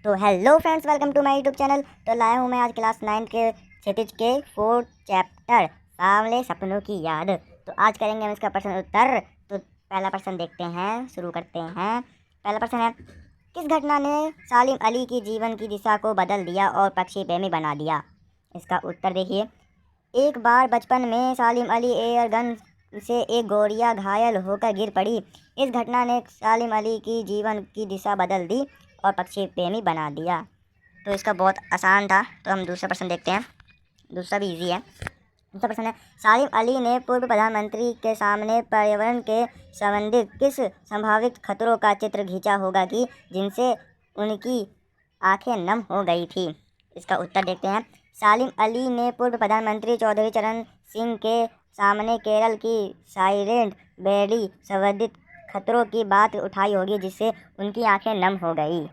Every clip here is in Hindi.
तो hello friends, welcome to my YouTube channel. तो लाया हूँ मैं आज क्लास 9 के क्षितिज के 4th चैप्टर सांवले सपनों की याद। तो आज करेंगे हम इसका प्रश्न उत्तर। तो पहला प्रश्न देखते हैं, शुरू करते हैं। पहला प्रश्न है, किस घटना ने सालिम अली की जीवन की दिशा को बदल दिया और पक्षी प्रेमी बना दिया? इसका उत्तर देखिए। एक बार बचपन में सालिम अली एयरगन से एक गौरिया घायल होकर गिर पड़ी। इस घटना ने सालिम अली की जीवन की दिशा बदल दी और पक्षी प्रेमी बना दिया। तो इसका बहुत आसान था। तो हम दूसरा प्रश्न देखते हैं। दूसरा भी इजी है। दूसरा प्रश्न है, सालिम अली ने पूर्व प्रधानमंत्री के सामने पर्यावरण के संबंधित किस संभावित खतरों का चित्र खींचा होगा कि जिनसे उनकी आंखें नम हो गई थी? इसका उत्तर देखते हैं। सालिम अली ने पूर्व प्रधानमंत्री चौधरी चरण सिंह के सामने केरल की साइलेंट वैली संबंधित खतरों की बात उठाई होगी जिससे उनकी आंखें नम हो गई।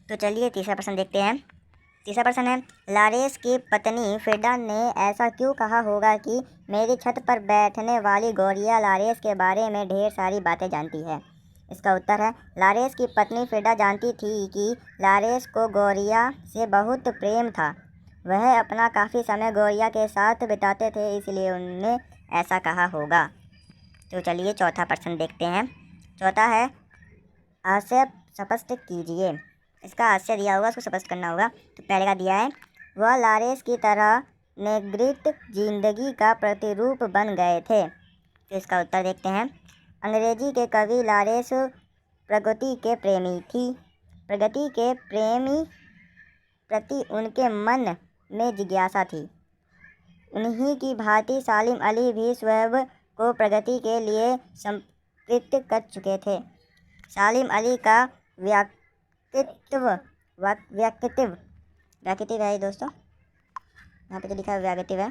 तो चलिए तीसरा प्रश्न देखते हैं। तीसरा प्रश्न है, लारेंस की पत्नी फ्रिडा ने ऐसा क्यों कहा होगा कि मेरी छत पर बैठने वाली गौरिया लारेंस के बारे में ढेर सारी बातें जानती है? इसका उत्तर है, लारेंस की पत्नी फ्रिडा जानती थी कि लारेंस को गौरिया से बहुत प्रेम था। वह अपना काफ़ी समय गौरिया के साथ बिताते थे, इसलिए उन्होंने ऐसा कहा होगा। तो चलिए चौथा प्रश्न देखते हैं। चौथा है, आशय स्पष्ट कीजिए। इसका आशय दिया होगा, उसको स्पष्ट करना होगा। तो पहले का दिया है, वह लारेंस की तरह नेग्रिट जिंदगी का प्रतिरूप बन गए थे। तो इसका उत्तर देखते हैं। अंग्रेजी के कवि लारेंस प्रकृति के प्रेमी थी। प्रगति के प्रेमी प्रति उनके मन में जिज्ञासा थी। उन्हीं की भांति सालिम अली भी स्वयं को प्रगति के लिए समर्पित कर चुके थे। सालिम अली का व्यक्तित्व व्यक्तित्व है दोस्तों, यहाँ पे तो लिखा है व्यक्तित्व है,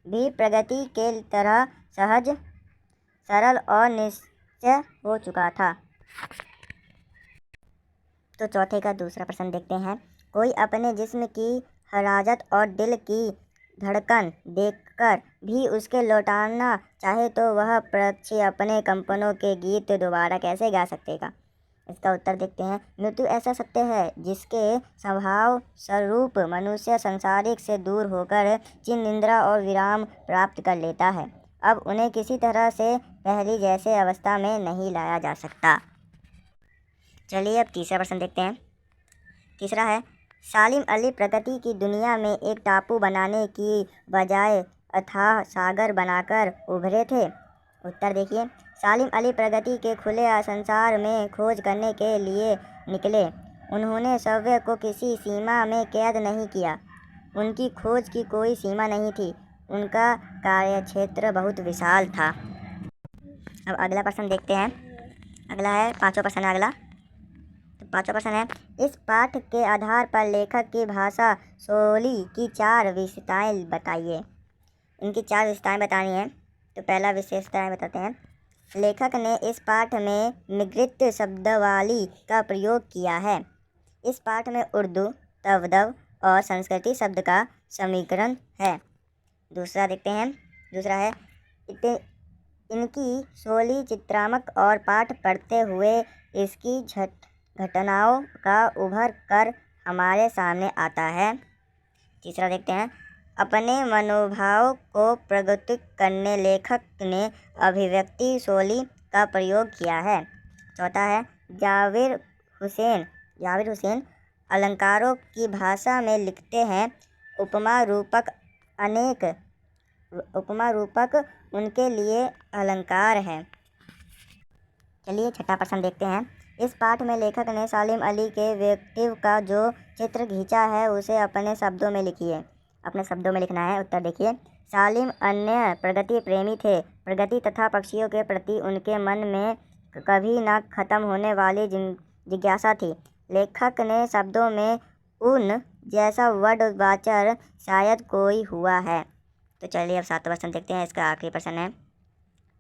भी प्रगति के तरह सहज, सरल और निश्चय हो चुका था। तो चौथे का दूसरा प्रश्न देखते हैं। कोई अपने जिस्म की हरारत और दिल की धड़कन देखकर भी उसके लौटाना चाहे तो वह पक्षी अपने कंपनों के गीत दोबारा कैसे गा सकेगा? इसका उत्तर देखते हैं। मृत्यु ऐसा सत्य है जिसके स्वभाव स्वरूप मनुष्य संसारिक से दूर होकर चिर निद्रा और विराम प्राप्त कर लेता है। अब उन्हें किसी तरह से पहली जैसे अवस्था में नहीं लाया जा सकता। चलिए अब तीसरा प्रश्न देखते हैं। तीसरा है, सालिम अली प्रगति की दुनिया में एक टापू बनाने की बजाय अथाह सागर बनाकर उभरे थे? उत्तर देखिए। सालिम अली प्रगति के खुले संसार में खोज करने के लिए निकले। उन्होंने सव्य को किसी सीमा में कैद नहीं किया। उनकी खोज की कोई सीमा नहीं थी। उनका कार्यक्षेत्र बहुत विशाल था। अब अगला प्रश्न देखते हैं। अगला है पांचवा प्रश्न है अगला। तो पांचवा प्रश्न है, इस पाठ के आधार पर लेखक की भाषा शैली की 4 विशेषताएं बताइए। इनकी 4 विशेषताएं बतानी है। तो पहला विशेषताएं बताते हैं। लेखक ने इस पाठ में निगृत शब्दावली का प्रयोग किया है। इस पाठ में उर्दू, तवदव और संस्कृति शब्द का समीकरण है। दूसरा देखते हैं। दूसरा है, इनकी शैली चित्रात्मक और पाठ पढ़ते हुए इसकी घटनाओं का उभर कर हमारे सामने आता है। तीसरा देखते हैं, अपने मनोभाव को प्रकट करने लेखक ने अभिव्यक्ति शैली का प्रयोग किया है। चौथा है, जावेद हुसैन अलंकारों की भाषा में लिखते हैं। उपमा रूपक उनके लिए अलंकार हैं। चलिए छठा प्रश्न देखते हैं। इस पाठ में लेखक ने सालिम अली के व्यक्तित्व का जो चित्र खींचा है उसे अपने शब्दों में लिखिए। अपने शब्दों में लिखना है। उत्तर देखिए। सालिम अन्य प्रगति प्रेमी थे। प्रगति तथा पक्षियों के प्रति उनके मन में कभी न खत्म होने वाली जिज्ञासा थी। लेखक ने शब्दों में उन जैसा वर्णवाचर शायद कोई हुआ है। तो चलिए अब सातवां प्रश्न देखते हैं। इसका आखिरी प्रश्न है।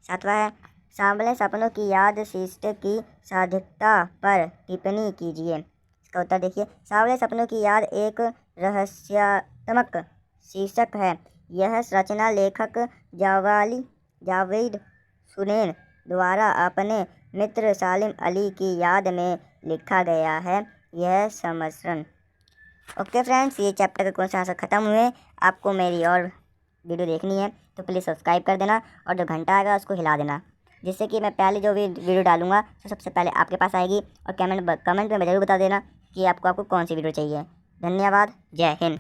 सातवां है, सांवले सपनों की याद शीर्षक की सार्थकता पर टिप्पणी कीजिए। इसका उत्तर देखिए। सांवले सपनों की याद एक रहस्यात्मक शीर्षक है। यह रचना लेखक जावेद हुसैन द्वारा अपने मित्र सालिम अली की याद में लिखा गया है। यह समस्रण। ओके फ्रेंड्स, ये चैप्टर के क्वेश्चन आंसर ख़त्म हुए। आपको मेरी और वीडियो देखनी है तो प्लीज़ सब्सक्राइब कर देना और जो घंटा आएगा उसको हिला देना, जिससे कि मैं पहले जो भी वीडियो डालूंगा तो सबसे पहले आपके पास आएगी। और कमेंट में ज़रूर बता देना कि आपको कौन सी वीडियो चाहिए। धन्यवाद। जय हिंद।